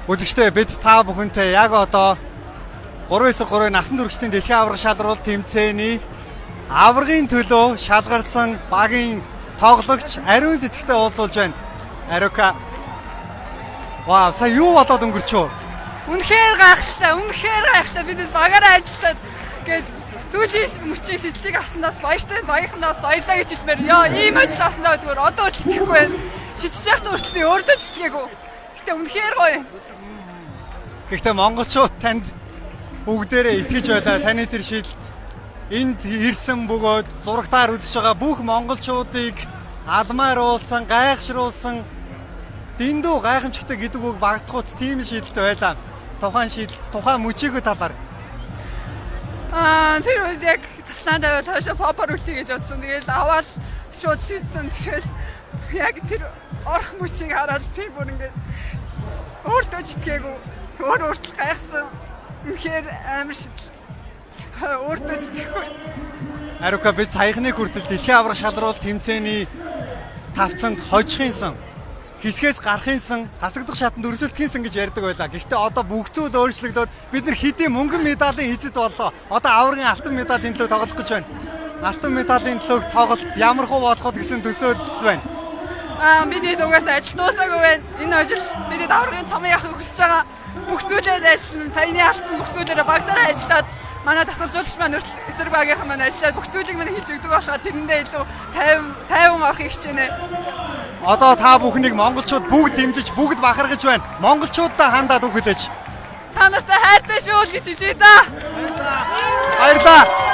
Үзэгчдээ бид та бүхэнтэй яг одоо 3-3 насан туршидын дэлхийн аварга шалралт тэмцээний аваргын төлөө шалгарсан багийн тоглогч ариун цэцэгтэй уулзуулж байна. Ариука. Вау, сая юу болоод өнгөрч үү? Үнэхээр гайхалтай. Бид багаараа ажиллаад гээд сүүлийн мөчийн шидлийг авсандаас баяртай, багийнхнаас баярлаа гэж хэлмээр. Яа, ийм ажил авсандаа зүгээр одоо хүртэл итгэхгүй байна. Шидэж яхад хүртэл би өөртөө чичгээгүй. Гэтэ үнэхээр гоё. Гэхдээ монголчууд танд бүгдээрээ итгэж байлаа. Таны тэр шийдэлд энд ирсэн бөгөөд зурагтаар үзэж байгаа бүх монголчуудыг алмаар уулсан, гайхшруулсан дэндүү гайхамшигтай гэдэг үг багдахуйц тийм шийдэлтэй байлаа. Тухайн шийдэлт, тухайн мөчийгөө талаар. Тэр үед яг таслаанд аваад хоошо попор үлдээ гэж бодсон. Тэгэл аваад шууд шийдсэн. Тэгэл яг тэр орох мөчийг хараад би бүр ингээд өөртөө читгээгүй. Өөртөө гайхсан. Үнэхээр амар шийдэл. Өөртөө читгээгүй. Ариука бид саяхны хүртэл дэлхийн аварга шалралт тэмцээний тавцанд хожихынсан, хэсгээс гарахынсан, хасагдах шатанд өрсөлдөхийнсэн гэж ярьдаг байлаа. Гэхдээ одоо бүх зүйл өөрчлөгдөд бид нар хэдийн мөнгөн медалийн эзэд боллоо. Одоо аваргын алтан медалийн төлөө тоглох гэж байна. Алтан медалийн төлөө тоглолт ямар хөө болох вэ гэсэн төсөөлөл байна. Бид угаасаа ажил дуусаагүй байна. Энэ ажил бид аваргын цомын явахыг хүсэж байгаа. Бүх зүйлээр ажиллана. Саяны алдсан бүх зүйлээрээ багтаараа ажиллаад манай тасалжуулагч маань эсрэг багийнхан маань ажиллаад бүх зүйлийг маань хийж өгдөг болохоор тэрэндээ илүү 50 авахыг хичээнэ. Одоо та бүхнийг монголчууд бүгд дэмжиж, бүгд бахаргаж байна. Монголчуудаа хандаад үг хэлээч. Та нартай хайртай шүү л гэж хэлье да. Баярлалаа.